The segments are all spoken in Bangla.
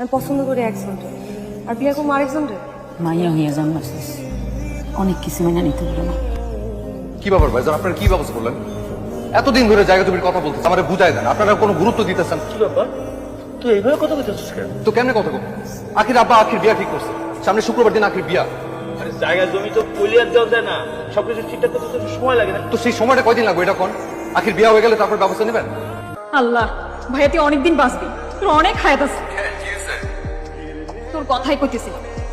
আমি পছন্দ করি একজনকে আর বিয়ে করবো আরেকজনকে। মাইয়া হইয়া জন্মাইছিস, অনেক কিছু মেনে নিতে পারো না। কি ব্যাপার ভাইজান, আপনারা কি ব্যবস্থা করলেন? এতদিন ধরে জায়গা জমির কথা বলতেছে, আমার বুঝাই দেন। আপনারা কোনো গুরুত্ব দিতেছেন? কি ব্যাপার, তুই এইভাবে কথা বলতেছিস কেন? তো কেমনে কথা বলবো? আখির আব্বা আখির বিয়া ঠিক করছে, সামনে শুক্রবার দিন আখির বিয়া। আরে জায়গা জমি তো কলিয়ার দেওয়া যায় না, সবকিছু ঠিকঠাক করতে তো একটু সময় লাগে না? তো সেই সময়টা কয়দিন লাগবে এটা কোন? আখির বিয়া হয়ে গেলে তারপর ব্যবস্থা নেবেন। আল্লাহ, ভাইয়া তুই অনেকদিন বাঁচবি, তোর অনেক হায়াত আছে। তোর কথাই কইতেছি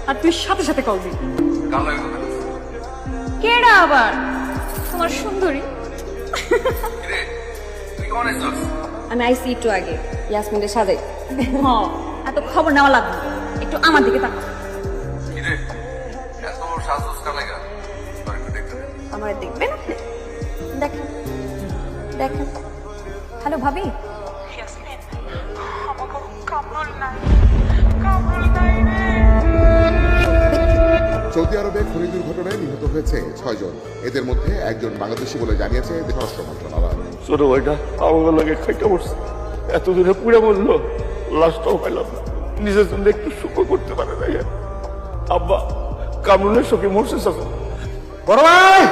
আর তুই সাথে সাথে কলবি। কেডা আবার? তোমার সুন্দরী। আমি আইসি একটু আগে ইয়াসমিনের সাজাই। হ্যাঁ, এত খবর নেওয়া লাগবে না। একটু আমার দিকে তাকা। আমার দেখবেন আপনি? দেখেন দেখেন। হ্যালো ভাবি। সৌদি আরবে খনি দুর্ঘটনায় নিহত হয়েছে 6 জন। এদের মধ্যে একজন বাংলাদেশি বলে জানিয়েছে স্বরাষ্ট্র মন্ত্রণালয়। ছোট ভাইটা আমার লাগে খাইটা পড়ছে, এত দূরে পুড়ে বললো, লাশটাও পাইলাম না। নিজের জন্য একটু সুখ করতে পারে না। আব্বা কামরুলের শোকে মরছে। বড় ভাই,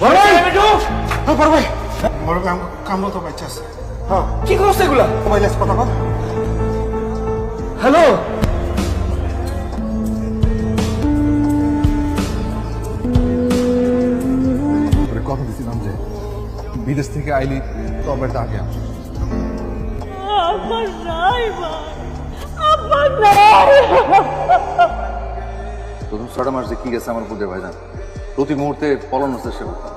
বড় ভাই, বড় ভাই, বড় কামড় তো বাচ্চা আছে। হ্যাঁ কি করছে এগুলা? মোবাইল কথা বল। হ্যালো, কথা দিয়েছিলাম যে বিদেশ থেকে আইলি তবে তাকে প্রথম 6টা মাস যে কি গেছে আমার বুঝে ভাইজান। প্রতি মুহূর্তে পলানোর চেষ্টা করতাম,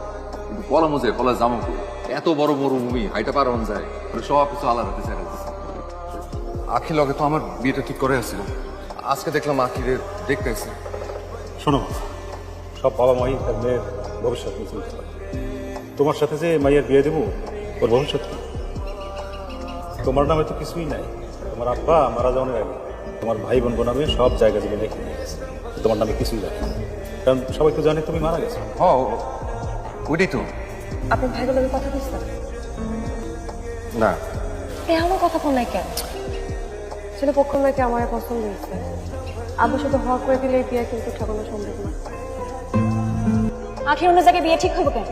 কিন্তু পলানো যায় ফলে জামা করি। এত বড় মরুভূমি হাইটা পার হন যায়, সব কিছু আলাদা হাতে চাই। আখির লগে তো আমার বিয়েটা ঠিক করে আসছিল, আজকে দেখলাম আখিরে দেখতে আসছে। শোনো, সব বাবা মাই তার মেয়ের ভবিষ্যৎ নিয়ে চিন্তা করে। তোমার সাথে যে মাইয়ের বিয়ে দেবো, ওর ভবিষ্যৎ কি? তোমার নামে তো কিছুই নাই। তোমার আব্বা মারা যাওয়ার আগে তোমার ভাই বোন নামে সব জায়গা জমি রেখে নিয়ে গেছে, তোমার নামে কিছুই রাখে না। কারণ সবাই তো জানে তুমি মারা গেছো। হ্যাঁ ওইটাই তো। আপনার ভাইগুলোর লগে কথা বলছেন? না, এমন কথা কোন নাই কেন? ছেলে পক্ষ নাকি আমার পছন্দ হয়েছে। আব্বু শুধু হক করে দিলে এই বিয়ে কিন্তু ঠকানো সম্ভব না। আখি অন্য জায়গায় বিয়ে ঠিক হইব কেন?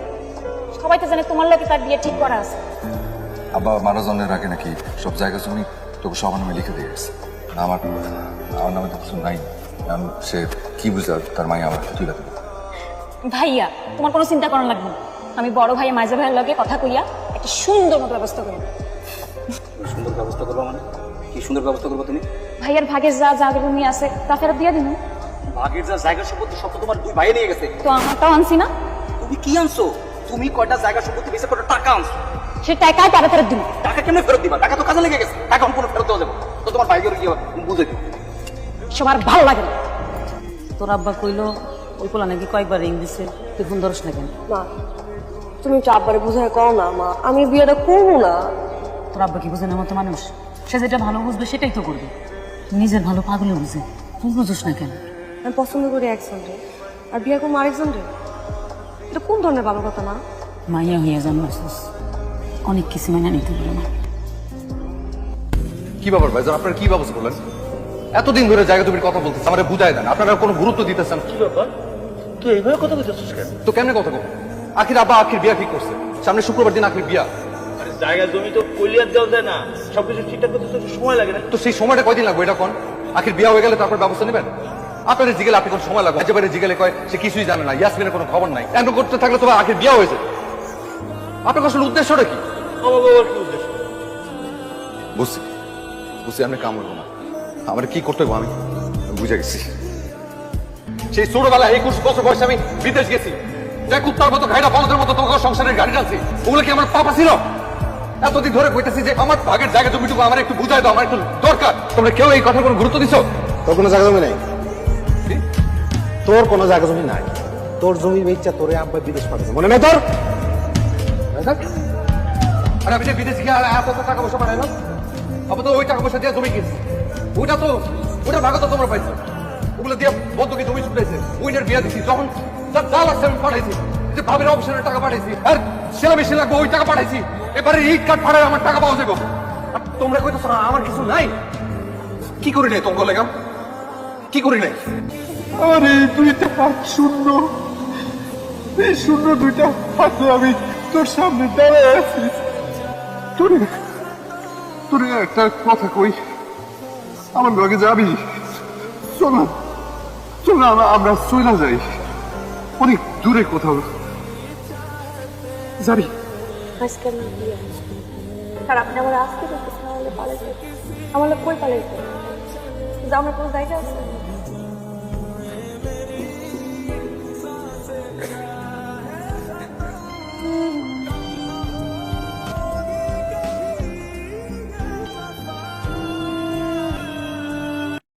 সবাই তো জানে তোমার লাগে তার বিয়ে ঠিক করা আছে। আব্বা মারা জন্মের আগে নাকি সব জায়গা জমি তোকে সবার নামে লিখে দিয়ে গেছে। আমার আমার নামে তো কিছু নাই। সে কি বুঝে তার মাই আমার তুই রাখবে। ভাইয়া, তোমার কোনো চিন্তা করার লাগবে না। আমি বড় ভাই মাঝে ভাইয়ের লগে কথা কইয়া একটা সুন্দর মতো ব্যবস্থা করব। সুন্দর ব্যবস্থা করবো মানে? কি সুন্দর ব্যবস্থা করবো তুমি? ভাইয়ার ভাগের যা জায়গা জমি আছে তা ফেরত দিয়ে দিন। ভাগের যা জায়গা সম্পত্তি সব তো তোমার দুই ভাই নিয়ে গেছে। তো আমারটাও আনছি না? তুমি কি আনছো? তুমি কয়টা জায়গা সম্পত্তি বেঁচে কত টাকা আনছো? সে টাকায় তারা ফেরত দিন। টাকা কেমনে ফেরত দিবা? টাকা তো কাজে লেগে গেছে, টাকা কোনো ফেরত দেওয়া যাবে? তো তোমার ভাইকে কি বুঝে দিও। সবার ভালো লাগে না। তোর আব্বা কইলো ওই পোলা নাকি কয়েকবার রিং দিছে, তুই ফোন ধরস না কেন? মা তুমি একটু আব্বারে বুঝায় কও না। মা আমি বিয়েটা করবো না। তোর আব্বা কি বুঝে না মতো মানুষ? সে যেটা ভালো বুঝবে সেটাই তো করবে। নিজের ভালো পাগলে বুঝে, তুই বুঝোস না কেন? আমি পছন্দ করি একজনকে আর বিয়ে করবো আরেকজনকে। এটা কোন ধরনের বাবার কথা মা? মাইয়া হইয়া জন্মাইছিস, অনেক কিছু মেনে নিতে পারো না। কি ব্যাপার ভাইজান, আপনারা কি ব্যবস্থা করলেন? এতদিন ধরে জায়গা জমির কথা বলতেছে, আমার বুঝাই দেন। আপনারা কোনো গুরুত্ব দিতেছেন? কি ব্যাপার, তুই এইভাবে কথা বলতেছিস কেন? তো কেমনে কথা বলবো? আখির আব্বা আখির বিয়া ঠিক করছে, সামনে শুক্রবার দিন আখির বিয়া। আরে জায়গা জমি তো কলিয়ার দেওয়া যায় না, সবকিছু ঠিকঠাক করতে তো একটু সময় লাগে না? তো সেই সময়টা কয়দিন লাগবে এটা কোন? আখির বিয়া হয়ে গেলে তারপর ব্যবস্থা নেবেন। আপনাদের জিগেলে আপনি কোন সময় লাগবে? একেবারে জিগেলে কয় সে কিছুই জানে না, ইয়াসমিনের কোনো খবর নাই। এমন করতে থাকলে তোমার আখির বিয়া হয়েছে। আপনার আসলে উদ্দেশ্যটা কি? আমার বাবার কি উদ্দেশ্য? বুঝছি বুঝছি, আমি কাম করবো না। আমার কি করতে হবে আমি বুঝে গেছি। সেই ছোটবেলা 21 বছর বয়সে আমি বিদেশ গেছি, যে কুত্তার মতো ঘাইটা বলদের মতো তোমাকে সংসারের গাড়ি টানছি। ওগুলো কি আমার পাপা ছিল? এতদিন ধরে কইতেছি যে আমার ভাগের জায়গা জমিটুকু আমার একটু বুঝাই দাও, আমার একটু দরকার। তোমরা কেউ এই কথা কোনো গুরুত্ব দিছো? তোর কোনো জায়গা জমি নাই। তোর কোনো জায়গা জমি নাই। তোর জমি বেচা তোরে আব্বা বিদেশ পাঠাচ্ছে, মনে নেই তোর? আর আমি যে বিদেশ গিয়ে এত টাকা পয়সা পাঠাইলাম, আবার তো ওই টাকা পয়সা দিয়ে জমি কিনছি। ওটা ভাগও তো তোমরা পাইছো। ওগুলো দিয়ে বন্ধুকে জমি ছুটাইছে, উইনের বিয়া দিচ্ছি। যখন যা লাগছে আমি পাঠাইছি, যে ভাবের অপশনের টাকা পাঠাইছি, আর সেলা মেশিন লাগবে ওই টাকা পাঠাইছি। এবারে ইট কাঠ পাঠায় আমার টাকা পাওয়া যাবে। আর তোমরা কইতেছো না আমার কিছু নাই। কি করি নাই তোমার লেগা? কি করি নাই? আরে দুইটা হাত শূন্য, এই শূন্য দুইটা হাতে আমি তোর সামনে দাঁড়ায় আছি। তোরে তোরে একটা কথা কই, আমার লগে যাবি? চল না, চল না, আমরা চলে যাই অনেক দূরে কোথাও। যাবি? আজকে আমার বিয়ে। আর আপনি আমার আসতে করতেছেন, আমার পালাইতে, আমার লোক কই পালাইতে? যে আমার কোনো জায়গা আছে?